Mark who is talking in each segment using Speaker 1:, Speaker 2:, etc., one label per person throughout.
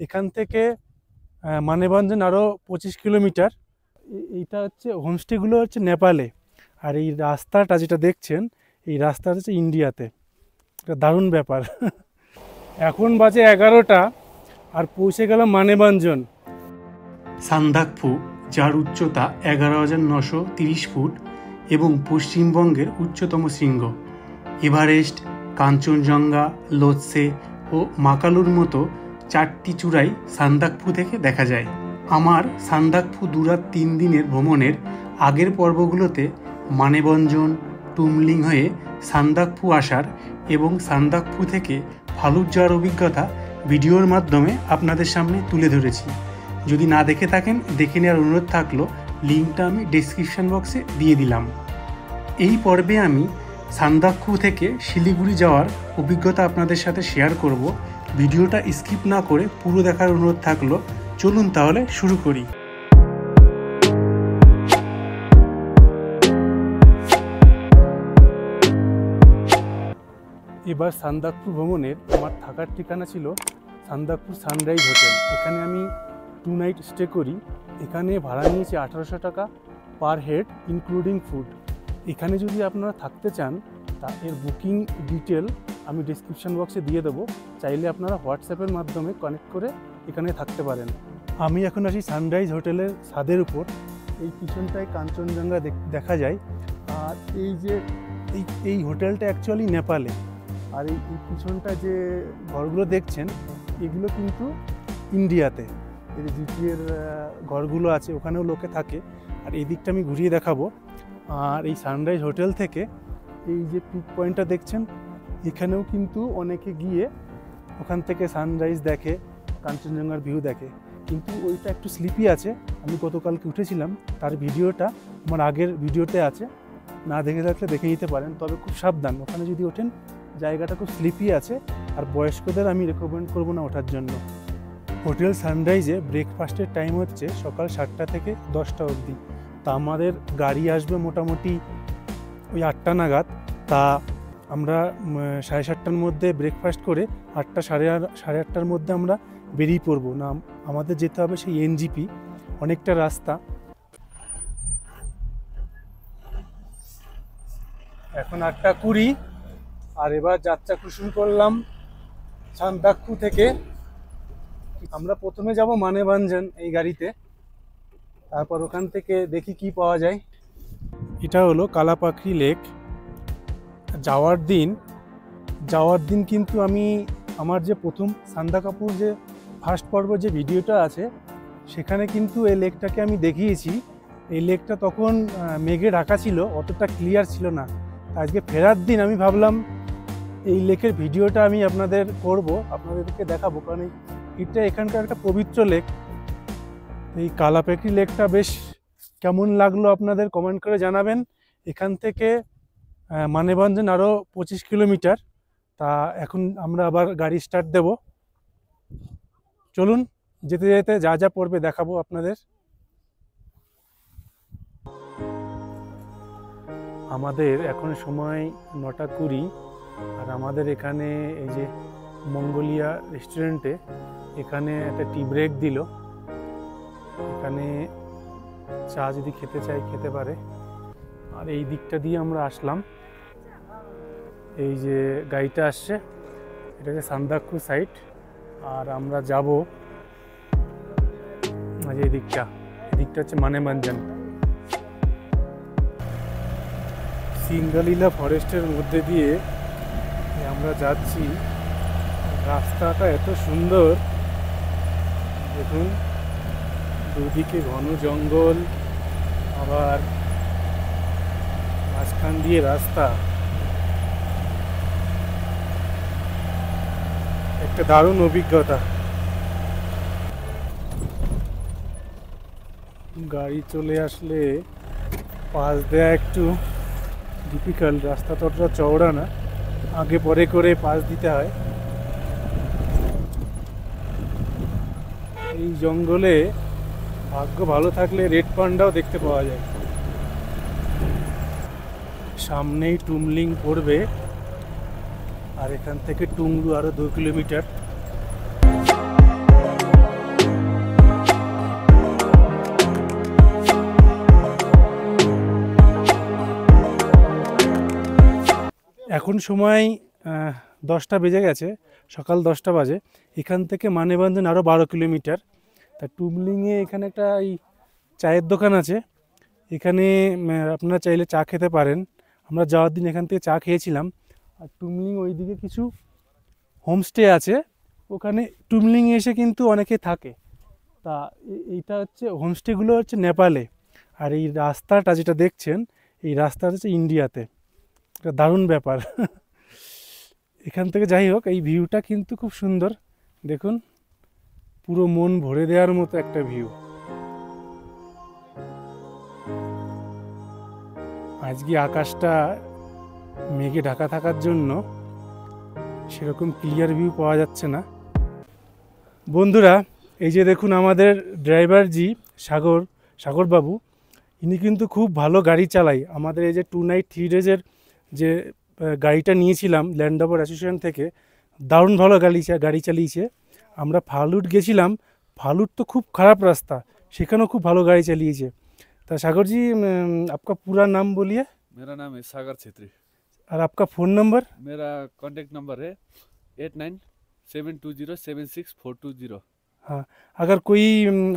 Speaker 1: এখান থেকে মানেভঞ্জন আরও 25 কিলোমিটার। এইটা হচ্ছে হোমস্টেগুলো হচ্ছে নেপালে, আর এই রাস্তাটা যেটা দেখছেন এই রাস্তা হচ্ছে ইন্ডিয়াতে। এটা দারুণ ব্যাপার। এখন বাজে 11টা আর পৌঁছে গেলাম মানেভঞ্জন। সান্দাকফু, যার উচ্চতা 11,930 ফুট এবং পশ্চিমবঙ্গের উচ্চতম শৃঙ্গ। এভারেস্ট, কাঞ্চনজঙ্ঘা, লোৎসে ও মাকালুর মতো 4টি চূড়াই সান্দাকফু থেকে দেখা যায়। আমার সান্দাকফু 2-3 দিনের ভ্রমণের আগের পর্বগুলোতে মানেভঞ্জন, টুমলিং হয়ে সান্দাকফু আসার এবং সান্দাকফু থেকে ফালুট যাওয়ার অভিজ্ঞতা ভিডিওর মাধ্যমে আপনাদের সামনে তুলে ধরেছি। যদি না দেখে থাকেন দেখে নেওয়ার অনুরোধ থাকলো, লিঙ্কটা আমি ডেসক্রিপশন বক্সে দিয়ে দিলাম। এই পর্বে আমি সান্দাকফু থেকে শিলিগুড়ি যাওয়ার অভিজ্ঞতা আপনাদের সাথে শেয়ার করব। ভিডিওটা স্কিপ না করে পুরো দেখার অনুরোধ থাকলো। চলুন তাহলে শুরু করি। এবার সান্দাকফু ভ্রমণের আমার থাকার ঠিকানা ছিল সান্দাকফু সানরাইজ হোটেল। এখানে আমি 2 নাইট স্টে করি। এখানে ভাড়া নিয়েছি 1800 টাকা পার হেড ইনক্লুডিং ফুড। এখানে যদি আপনারা থাকতে চান তা এর বুকিং ডিটেল আমি ডিসক্রিপশন বক্সে দিয়ে দেবো। চাইলে আপনারা হোয়াটসঅ্যাপের মাধ্যমে কানেক্ট করে এখানে থাকতে পারেন। আমি এখন আসি সানরাইজ হোটেলের ছাদের উপর। এই পিছনটায় কাঞ্চনজঙ্ঘা দেখা যায়। আর এই যে এই হোটেলটা অ্যাকচুয়ালি নেপালে। আর এই পিছনটা যে ঘরগুলো দেখছেন এগুলো কিন্তু ইন্ডিয়াতে। এই যে জিটিএর ঘরগুলো আছে ওখানেও লোকে থাকে। আর এই দিকটা আমি ঘুরিয়ে দেখাবো। আর এই সানরাইজ হোটেল থেকে এই যে পিক পয়েন্টটা দেখছেন এখানেও কিন্তু অনেকে গিয়ে ওখান থেকে সানরাইজ দেখে, কাঞ্চনজঙ্ঘার ভিউ দেখে। কিন্তু ওইটা একটু স্লিপি আছে। আমি গতকালকে উঠেছিলাম, তার ভিডিওটা আমার আগের ভিডিওতে আছে, না দেখে থাকলে দেখে নিতে পারেন। তবে খুব সাবধান, ওখানে যদি ওঠেন জায়গাটা খুব স্লিপি আছে। আর বয়স্কদের আমি রেকমেন্ড করবো না ওঠার জন্য। হোটেল সানরাইজে ব্রেকফাস্টের টাইম হচ্ছে সকাল 7টা থেকে 10টা অবধি। তা আমাদের গাড়ি আসবে মোটামুটি ওই 8টা নাগাদ। তা আমরা 7:30টার মধ্যে ব্রেকফাস্ট করে 8টা সাড়ে 8টার মধ্যে আমরা বেরিয়ে পড়বো। না আমাদের যেতে হবে সেই এনজিপি, অনেকটা রাস্তা। এখন 8:20 আর এবার যাত্রা শুরু করলাম সান্দাকফু থেকে। আমরা প্রথমে যাব মানেভঞ্জন এই গাড়িতে, তারপর ওখান থেকে দেখি কি পাওয়া যায়। এটা হলো কালাপাখরি লেক। যাওয়ার দিন কিন্তু আমি আমার যে প্রথম সান্দাকফুর যে ফার্স্ট পর্ব যে ভিডিওটা আছে সেখানে কিন্তু এই লেকটাকে আমি দেখিয়েছি। এই লেকটা তখন মেঘে ঢাকা ছিল, অতটা ক্লিয়ার ছিল না। আজকে ফেরার দিন আমি ভাবলাম এই লেকের ভিডিওটা আমি আপনাদেরকে দেখাবো, কারণ এটা এখানকার একটা পবিত্র লেক। এই কালাপাখরি লেকটা বেশ কেমন লাগলো আপনাদের কমেন্ট করে জানাবেন। এখান থেকে মানেভঞ্জন আরও 25 কিলোমিটার। তা এখন আমরা আবার গাড়ি স্টার্ট দেব। চলুন যেতে যেতে যা যা পড়বে দেখাবো আপনাদের। আমাদের এখন সময় 9:20 আর আমাদের এখানে এই যে মঙ্গোলিয়া রেস্টুরেন্টে এখানে একটা টি ব্রেক দিল। এখানে চা যদি খেতে চাই খেতে পারে। আর এই দিকটা দিয়ে আমরা আসলাম। এই যে গাড়িটা আসছে এটাকে সান্দাকফু সাইড, আর আমরা যাব এই দিকটা হচ্ছে মানেভঞ্জন। সিঙ্গালীলা ফরেস্টের মধ্যে দিয়ে আমরা যাচ্ছি। রাস্তাটা এত সুন্দর, দেখুন দুদিকে ঘন জঙ্গল, আবার মাঝখান দিয়ে রাস্তা। একটা দারুণ অভিজ্ঞতা। গাড়ি চলে আসলে পাশ দেওয়া একটু ডিফিকাল্ট। রাস্তা ততটা চওড়া না, আগে পরে করে পাশ দিতে হয়। এই জঙ্গলে ভাগ্য ভালো থাকলে রেড পান্ডাও দেখতে পাওয়া যায়। সামনেই টুমলিং পড়বে, আর এখান থেকে টুংলু আরো 2 কিলোমিটার। এখন সময় 10টা বেজে গেছে, সকাল 10টা বাজে। এখান থেকে মানেভঞ্জন আরও 12 কিলোমিটার। তা টুমলিংয়ে এখানে একটা এই চায়ের দোকান আছে, এখানে আপনারা চাইলে চা খেতে পারেন। আমরা যাওয়ার দিন এখান থেকে চা খেয়েছিলাম। আর টুমলিং ওইদিকে কিছু হোমস্টে আছে, ওখানে টুমলিংয়ে এসে কিন্তু অনেকে থাকে। তা এইটা হচ্ছে হোমস্টেগুলো হচ্ছে নেপালে, আর এই রাস্তাটা যেটা দেখছেন এই রাস্তাটা হচ্ছে ইন্ডিয়াতে। এটা দারুণ ব্যাপার। এখান থেকে যাই হোক, এই ভিউটা কিন্তু খুব সুন্দর, দেখুন পুরো মন ভরে দেওয়ার মতো একটা ভিউ। আজকে আকাশটা মেঘে ঢাকা থাকার জন্য সেরকম ক্লিয়ার ভিউ পাওয়া যাচ্ছে না। বন্ধুরা, এই যে দেখুন আমাদের ড্রাইভার জি সাগরবাবু, ইনি কিন্তু খুব ভালো গাড়ি চালায়। আমাদের এই যে 2 নাইট 3 ডেজের যে গাড়িটা নিয়েছিলাম ল্যান্ড রোভার অ্যাসোসিয়েশন থেকে, দারুণ ভালো গাড়ি চালিয়েছে। আমরা ফালুট গেছিলাম, ফালুট তো খুব খারাপ রাস্তা, সেখানেও খুব ভালো গাড়ি চালিয়েছে। তা सागर जी, आपका पूरा नाम बोलिए।
Speaker 2: मेरा नाम है सागर छेत्री
Speaker 1: और आपका फ़ोन नंबर?
Speaker 2: मेरा कॉन्टैक्ट नंबर है 8972076420।
Speaker 1: हाँ, अगर कोई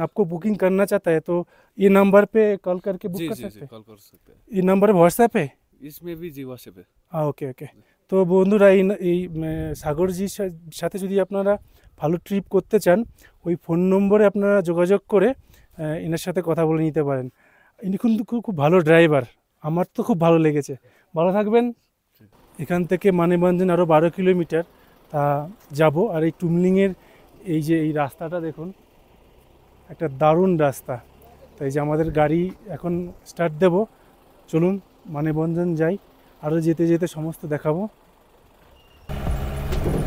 Speaker 1: आपको बुकिंग करना चाहता है तो ये नंबर पे कॉल करके बुक कर सकते हैं?
Speaker 2: कॉल कर सकते हैं।
Speaker 1: ये नंबर व्हाट्सएप है?
Speaker 2: इसमें भी जी व्हाट्सएप है।
Speaker 1: हाँ, ओके ओके। তো বন্ধুরা, এই সাগরজির সাথে যদি আপনারা ভালো ট্রিপ করতে চান, ওই ফোন নম্বরে আপনারা যোগাযোগ করে এনার সাথে কথা বলে নিতে পারেন। ইনি কিন্তু খুব ভালো ড্রাইভার, আমার তো খুব ভালো লেগেছে। ভালো থাকবেন। এখান থেকে মানেভঞ্জন আরও 12 কিলোমিটার তা যাব। আর এই টুমলিংয়ের এই যে এই রাস্তাটা দেখুন, একটা দারুণ রাস্তা। তাই যে আমাদের গাড়ি এখন স্টার্ট দেব, চলুন মানেভঞ্জন যাই, আরও যেতে যেতে সমস্ত দেখাবো।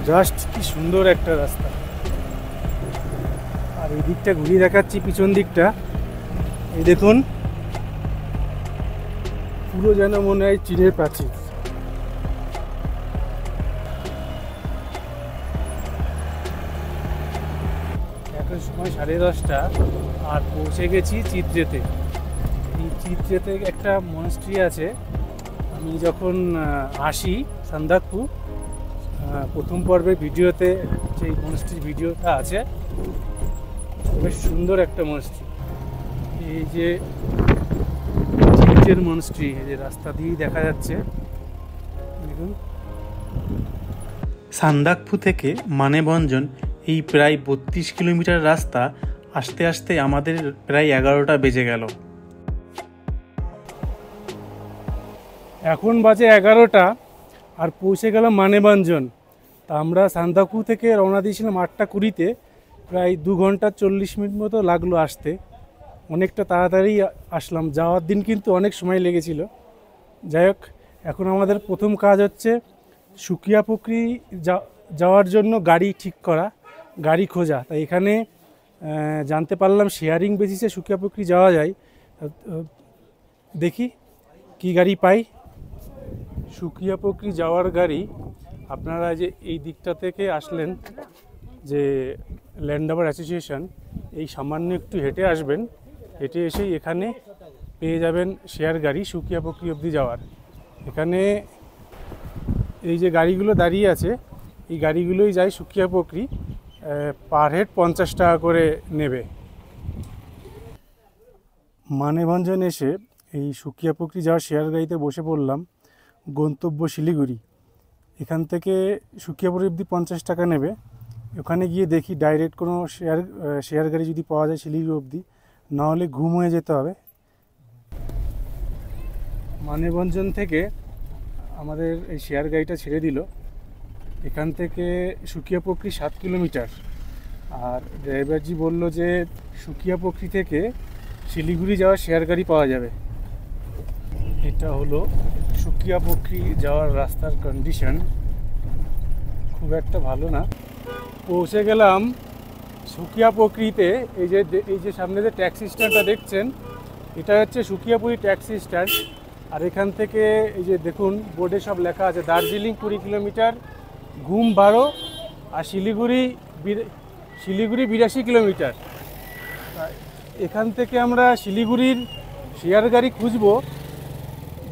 Speaker 1: জাস্ট কি সুন্দর একটা রাস্তা। আর এই দিকটা ঘুরিয়ে দেখাচ্ছি, পিছন দিকটা এই দেখুন, পুরো যেন মনে হয় চীনের প্রাচীর। এখন সময় 10:30 আর পৌঁছে গেছি চিত্রেতে। এই চিত্রেতে একটা মনস্ট্রি আছে। আমি যখন আসি সান্দাকফু, প্রথম পর্বের ভিডিওতে যে মনস্ট্রির ভিডিওটা আছে, বেশ সুন্দর একটা মনস্ট্রি। এই যে চিত্রের মনস্ট্রি, এই যে রাস্তা দিয়েই দেখা যাচ্ছে দেখুন। সান্দাকফু থেকে মানেভঞ্জন এই প্রায় 32 কিলোমিটার রাস্তা আসতে আসতে আমাদের প্রায় 11টা বেজে গেল। এখন বাজে 11টা আর পৌঁছে গেলাম মানেভঞ্জন। তা আমরা সান্দাকফু থেকে রওনা দিয়েছিলাম 8টা 20-তে, প্রায় 2 ঘন্টা 40 মিনিট মতো লাগলো আসতে। অনেকটা তাড়াতাড়ি আসলাম, যাওয়ার দিন কিন্তু অনেক সময় লেগেছিল। যাই হোক, এখন আমাদের প্রথম কাজ হচ্ছে সুকিয়াপোখরি যাওয়ার জন্য গাড়ি ঠিক করা, গাড়ি খোঁজা। তাই এখানে জানতে পারলাম শেয়ারিং বেসিসে সুকিয়াপোখরি যাওয়া যায়। দেখি কি গাড়ি পাই। সুকিয়াপোখরি যাওয়ার গাড়ি, আপনারা যে এই দিকটা থেকে আসলেন, যে ল্যান্ড রোভার অ্যাসোসিয়েশন, এই সামান্য একটু হেঁটে আসবেন, হেঁটে এসেই এখানে পেয়ে যাবেন শেয়ার গাড়ি সুকিয়াপোখরি অবধি যাওয়ার। এখানে এই যে গাড়িগুলো দাঁড়িয়ে আছে, এই গাড়িগুলোই যায় সুকিয়াপোখরি, পার হেড 50 টাকা করে নেবে। মানেভঞ্জন এসে এই সুকিয়াপোখরি যাওয়ার শেয়ার গাড়িতে বসে পড়লাম। গন্তব্য শিলিগুড়ি, এখান থেকে সুকিয়াপোখরি অবধি 50 টাকা নেবে। ওখানে গিয়ে দেখি ডাইরেক্ট কোনো শেয়ার গাড়ি যদি পাওয়া যায় শিলিগুড়ি অবধি, নাহলে ঘুম হয়ে যেতে হবে। মানেভঞ্জন থেকে আমাদের এই শেয়ার গাড়িটা ছেড়ে দিল। এখান থেকে সুকিয়াপোখরি 7 কিলোমিটার। আর ড্রাইভারজি বলল যে সুকিয়াপোখরি থেকে শিলিগুড়ি যাওয়ার শেয়ার গাড়ি পাওয়া যাবে। এটা হলো সুকিয়াপোখরি যাওয়ার রাস্তার কন্ডিশন, খুব একটা ভালো না। পৌঁছে গেলাম সুকিয়াপোখরিতে। এই যে সামনে যে ট্যাক্সি স্ট্যান্ডটা দেখছেন, এটা হচ্ছে সুকিয়াপোখরি ট্যাক্সি স্ট্যান্ড। আর এখান থেকে এই যে দেখুন বোর্ডে সব লেখা আছে, দার্জিলিং 20 কিলোমিটার, ঘুম 12, আর শিলিগুড়ি 82 কিলোমিটার। এখান থেকে আমরা শিলিগুড়ির শেয়ার গাড়ি খুঁজবো,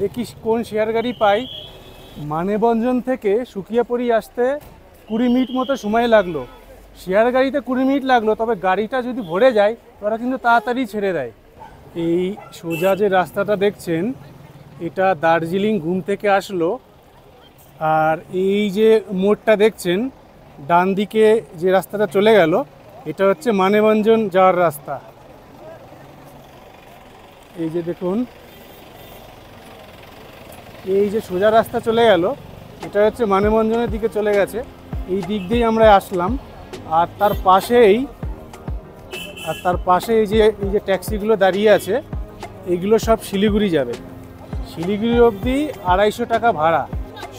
Speaker 1: দেখি কোন শেয়ার গাড়ি পাই। মানেভঞ্জন থেকে সুকিয়াপুরি আসতে 20 মিনিট মতো সময় লাগলো। শেয়ার গাড়িতে 20 মিনিট লাগলো, তবে গাড়িটা যদি ভরে যায় ওরা কিন্তু তাড়াতাড়ি ছেড়ে দেয়। এই সোজা যে রাস্তাটা দেখছেন এটা দার্জিলিং ঘুম থেকে আসলো। আর এই যে মোড়টা দেখছেন ডান দিকে যে রাস্তাটা চলে গেল এটা হচ্ছে মানেভঞ্জন যাওয়ার রাস্তা। এই যে দেখুন এই যে সোজা রাস্তা চলে গেল এটা হচ্ছে মানেভঞ্জনের দিকে চলে গেছে। এই দিক দিয়েই আমরা আসলাম। আর তার পাশে এই যে ট্যাক্সিগুলো দাঁড়িয়ে আছে এইগুলো সব শিলিগুড়ি যাবে। শিলিগুড়ি অবধি 250 টাকা ভাড়া।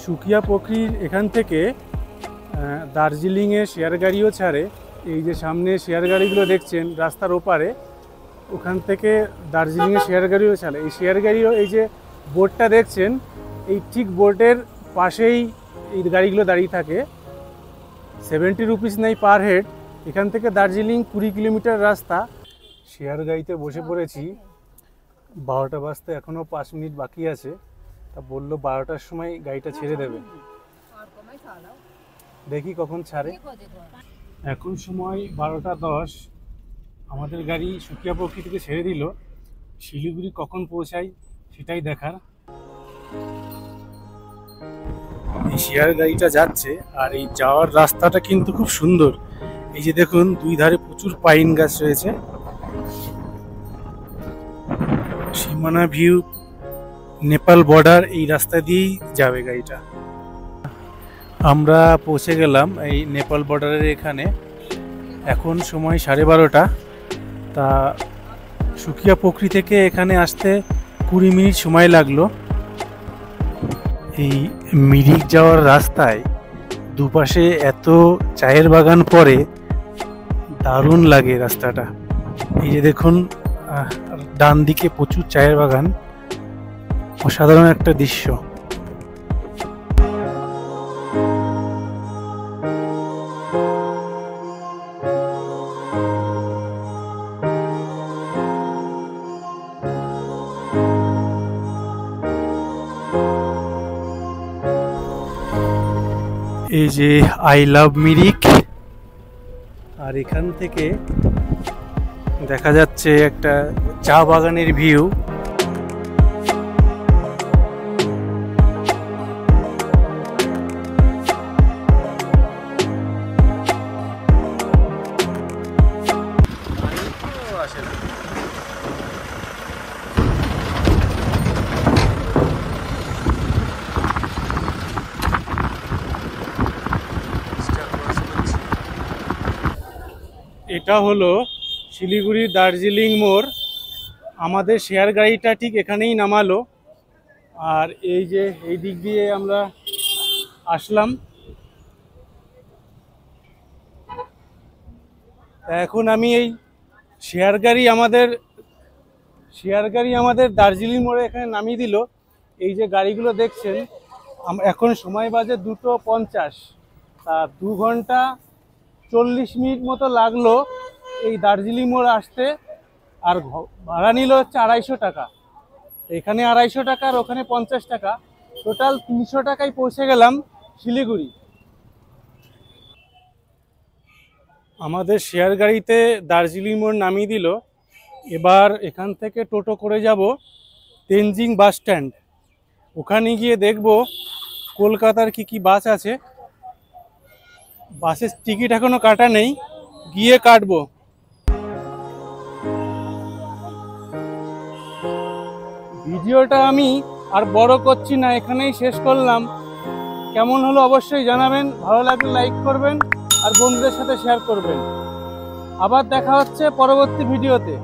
Speaker 1: সুকিয়াপুরীর এখান থেকে দার্জিলিংয়ে শেয়ার গাড়িও ছাড়ে। এই যে সামনে শেয়ার গাড়িগুলো দেখছেন রাস্তার ওপারে, ওখান থেকে দার্জিলিংয়ে শেয়ার গাড়িও ছাড়ে। এই শেয়ার গাড়িও এই যে বোর্ডটা দেখছেন এই ঠিক বোর্ডের পাশেই এই গাড়িগুলো দাঁড়িয়ে থাকে। 70 রুপিস নেই পার হেড। এখান থেকে দার্জিলিং 20 কিলোমিটার রাস্তা। শেয়ার গাড়িতে বসে পড়েছি। 12টা বাজতে এখনও 5 মিনিট বাকি আছে। তা বললো 12টার সময় গাড়িটা ছেড়ে দেবে, দেখি কখন ছাড়ে। এখন সময় 12টা 10। আমাদের গাড়ি সুকিয়াপুরী থেকে ছেড়ে দিল। শিলিগুড়ি কখন পৌঁছাই সেটাই দেখার। এই শেয়ার গাড়িটা যাচ্ছে আর এই যাওয়ার রাস্তাটা কিন্তু খুব সুন্দর। এই যে দেখুন দুই ধারে প্রচুর পাইন গাছ রয়েছে। সীমানা ভিউ নেপাল বর্ডার এই রাস্তা দিয়েই যাবে গাড়িটা। আমরা পৌঁছে গেলাম এই নেপাল বর্ডারের এখানে। এখন সময় 12:30। তা সুকিয়াপুরী থেকে এখানে আসতে 20 মিনিট সময় লাগলো। এই মিরিক যাওয়ার রাস্তায় দুপাশে এত চায়ের বাগান পড়ে, দারুণ লাগে রাস্তাটা। এই যে দেখুন ডান দিকে প্রচুর চায়ের বাগান, অসাধারণ একটা দৃশ্য। এই যে আই লাভ মিরিক। আর এখান থেকে দেখা যাচ্ছে একটা চা বাগানের ভিউ। এটা হলো শিলিগুড়ি দার্জিলিং মোড়। আমাদের শেয়ার গাড়িটা ঠিক এখানেই নামালো। আর এই যে এই দিক দিয়ে আমরা আসলাম। এখন আমি এই শেয়ার গাড়ি আমাদের দার্জিলিং মোড়ে এখানে নামিয়ে দিল। এই যে গাড়িগুলো দেখছেন এখন সময় বাজে 2:50। তা 2 ঘন্টা 40 মিনিট মতো লাগলো এই দার্জিলিং মোড় আসতে। আর ভাড়া নিল হচ্ছে 250 টাকা। এখানে 250 টাকা আর ওখানে 50 টাকা, টোটাল 300 টাকায় পৌঁছে গেলাম শিলিগুড়ি। আমাদের শেয়ার গাড়িতে দার্জিলিং মোড় নামিয়ে দিল। এবার এখান থেকে টোটো করে যাব তেনজিং বাস স্ট্যান্ড। ওখানে গিয়ে দেখব কলকাতার কি বাস আছে। বাসের টিকিট এখনো কাটা নেই, গিয়ে কাটবো। ভিডিওটা আমি আর বড় করছি না, এখানেই শেষ করলাম। কেমন হলো অবশ্যই জানাবেন, ভালো লাগলে লাইক করবেন আর বন্ধুদের সাথে শেয়ার করবেন। আবার দেখা হচ্ছে পরবর্তী ভিডিওতে।